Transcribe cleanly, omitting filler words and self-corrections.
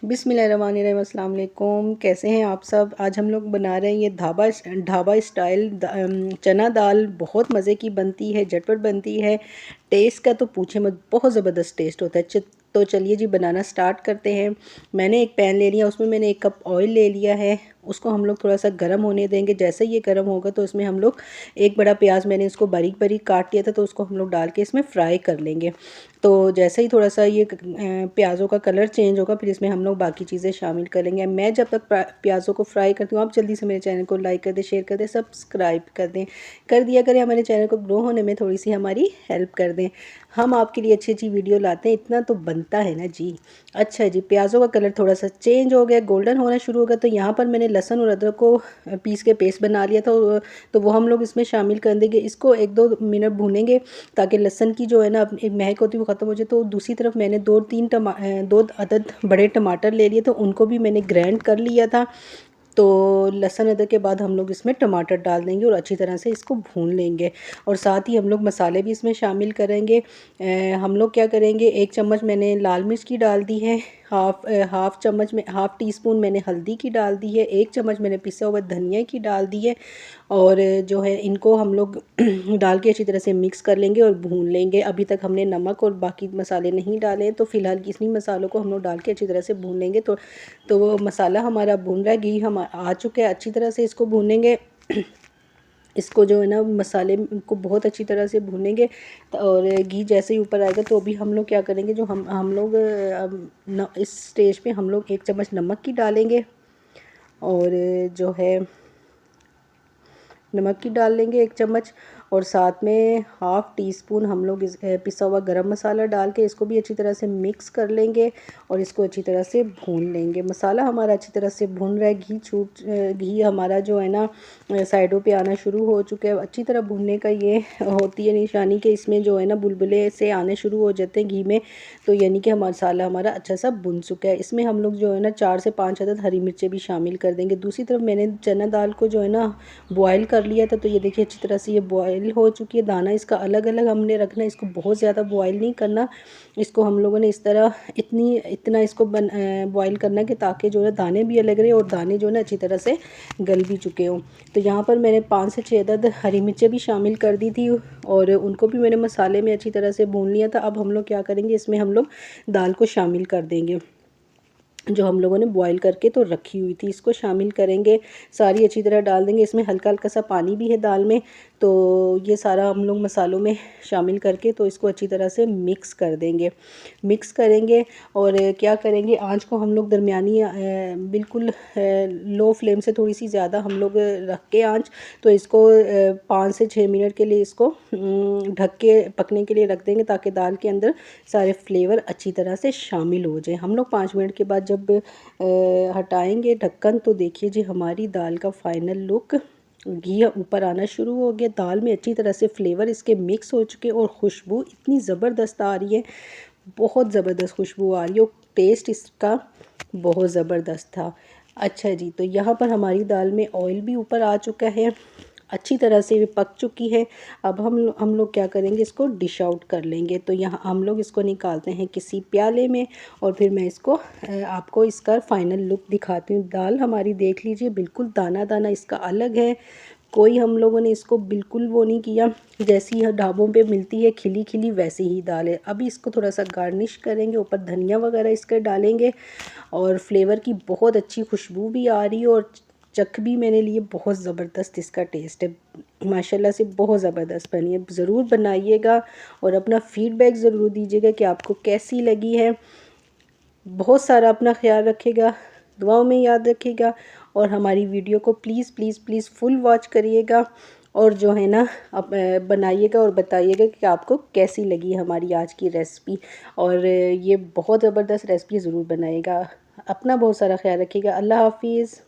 बिस्मिल्लाहिर्रहमानिर्रहीम, अस्सलाम वालेकुम। कैसे हैं आप सब। आज हम लोग बना रहे हैं ये ढाबा स्टाइल चना दाल। बहुत मज़े की बनती है, झटपट बनती है। टेस्ट का तो पूछे मत, बहुत ज़बरदस्त टेस्ट होता है। तो चलिए जी बनाना स्टार्ट करते हैं। मैंने एक पैन ले लिया, उसमें मैंने 1 कप ऑयल ले लिया है। उसको हम लोग थोड़ा सा गर्म होने देंगे। जैसे ये गर्म होगा तो इसमें हम लोग 1 बड़ा प्याज, मैंने इसको बारीक बारीक काट लिया था, तो उसको हम लोग डाल के इसमें फ्राई कर लेंगे। तो जैसे ही थोड़ा सा ये प्याज़ों का कलर चेंज होगा, फिर इसमें हम लोग बाकी चीज़ें शामिल करेंगे। मैं जब तक प्याज़ों को फ्राई करती हूँ, आप जल्दी से मेरे चैनल को लाइक कर दें, शेयर कर दें, सब्सक्राइब कर दिया करें। हमारे चैनल को ग्रो होने में थोड़ी सी हमारी हेल्प कर दें। हम आपके लिए अच्छी अच्छी वीडियो लाते हैं, इतना तो बनता है ना जी। अच्छा जी, प्याज़ों का कलर थोड़ा सा चेंज हो गया, गोल्डन होना शुरू हो गया, तो यहाँ पर मैंने लहसुन और अदरक को पीस के पेस्ट बना लिया था, तो वो हम लोग इसमें शामिल कर देंगे। इसको 1-2 मिनट भूनेंगे ताकि लहसुन की जो है ना एक महक होती है वो ख़त्म हो जाए। तो दूसरी तरफ मैंने 2 अदद बड़े टमाटर ले लिए, तो उनको भी मैंने ग्राइंड कर लिया था। तो लहसुन अदरक के बाद हम लोग इसमें टमाटर डाल देंगे और अच्छी तरह से इसको भून लेंगे। और साथ ही हम लोग मसाले भी इसमें शामिल करेंगे। हम लोग क्या करेंगे, 1 चम्मच मैंने लाल मिर्च की डाल दी है, हाफ़ चम्मच में हाफ़ टी स्पून मैंने हल्दी की डाल दी है, 1 चम्मच मैंने पिसा हुआ धनिया की डाल दी है। और जो है इनको हम लोग डाल के अच्छी तरह से मिक्स कर लेंगे और भून लेंगे। अभी तक हमने नमक और बाकी मसाले नहीं डाले, तो फ़िलहाल इन्हीं मसालों को हम लोग डाल के अच्छी तरह से भून लेंगे। तो वो मसाला हमारा भून रहा है, घी हम आ चुके हैं, अच्छी तरह से इसको भूनेंगे। इसको जो है ना मसाले को बहुत अच्छी तरह से भूनेंगे। और घी जैसे ही ऊपर आएगा तो अभी हम लोग क्या करेंगे, जो हम लोग इस स्टेज पे हम लोग 1 चम्मच नमक की डालेंगे। और जो है नमक की डाल लेंगे 1 चम्मच। और साथ में हाफ़ टी स्पून हम लोग पिसा हुआ गरम मसाला डाल के इसको भी अच्छी तरह से मिक्स कर लेंगे और इसको अच्छी तरह से भून लेंगे। मसाला हमारा अच्छी तरह से भून रहा है, घी हमारा जो है ना साइडों पे आना शुरू हो चुका है। अच्छी तरह भूनने का ये होती है निशानी कि इसमें जो है ना बुलबुले से आने शुरू हो जाते हैं घी में, तो यानी कि मसाला हमारा अच्छा सा भुन चुका है। इसमें हम लोग जो है ना 4 से 5 अदद हरी मिर्चें भी शामिल कर देंगे। दूसरी तरफ मैंने चना दाल को जो है ना बॉयल कर लिया था, तो ये देखिए अच्छी तरह से ये बॉयल हो चुकी है। दाना इसका अलग अलग हमने रखना है, इसको बहुत ज़्यादा बॉयल नहीं करना। इसको हम लोगों ने इस तरह इतना इसको बॉयल करना है कि ताकि जो है दाने भी अलग रहे और दाने जो है ना अच्छी तरह से गल भी चुके हों। तो यहाँ पर मैंने 5 से 6 अदद हरी मिर्चें भी शामिल कर दी थी और उनको भी मैंने मसाले में अच्छी तरह से भून लिया था। अब हम लोग क्या करेंगे, इसमें हम लोग दाल को शामिल कर देंगे जो हम लोगों ने बॉईल करके तो रखी हुई थी, इसको शामिल करेंगे। सारी अच्छी तरह डाल देंगे। इसमें हल्का हल्का सा पानी भी है दाल में, तो ये सारा हम लोग मसालों में शामिल करके तो इसको अच्छी तरह से मिक्स कर देंगे। मिक्स करेंगे और क्या करेंगे, आंच को हम लोग दरमियानी बिल्कुल लो फ्लेम से थोड़ी सी ज़्यादा हम लोग रख के आंच, तो इसको 5 से 6 मिनट के लिए इसको ढक के पकने के लिए रख देंगे ताकि दाल के अंदर सारे फ्लेवर अच्छी तरह से शामिल हो जाए। हम लोग 5 मिनट के बाद जब हटाएंगे ढक्कन, तो देखिए जी हमारी दाल का फाइनल लुक, घी ऊपर आना शुरू हो गया, दाल में अच्छी तरह से फ्लेवर इसके मिक्स हो चुके और खुशबू इतनी ज़बरदस्त आ रही है, बहुत ज़बरदस्त खुशबू आ रही है और टेस्ट इसका बहुत ज़बरदस्त था। अच्छा जी, तो यहाँ पर हमारी दाल में ऑयल भी ऊपर आ चुका है, अच्छी तरह से भी पक चुकी है। अब हम लोग क्या करेंगे, इसको डिश आउट कर लेंगे। तो यहाँ हम लोग इसको निकालते हैं किसी प्याले में और फिर मैं इसको आपको इसका फ़ाइनल लुक दिखाती हूँ। दाल हमारी देख लीजिए, बिल्कुल दाना दाना इसका अलग है। कोई हम लोगों ने इसको बिल्कुल वो नहीं किया, जैसी यह ढाबों पे मिलती है खिली खिली वैसी ही दाल है। अभी इसको थोड़ा सा गार्निश करेंगे, ऊपर धनिया वगैरह इसके डालेंगे और फ्लेवर की बहुत अच्छी खुशबू भी आ रही है और चख भी मैंने लिए, बहुत ज़बरदस्त इसका टेस्ट है। माशाल्लाह से बहुत ज़बरदस्त बनी है। ज़रूर बनाइएगा और अपना फ़ीडबैक ज़रूर दीजिएगा कि आपको कैसी लगी है। बहुत सारा अपना ख्याल रखिएगा, दुआओं में याद रखिएगा और हमारी वीडियो को please please please full watch करिएगा और जो है ना आप बनाइएगा और बताइएगा कि आपको कैसी लगी हमारी आज की रेसिपी। और ये बहुत ज़बरदस्त रेसिपी ज़रूर बनाइएगा। अपना बहुत सारा ख्याल रखिएगा। अल्लाह हाफिज़।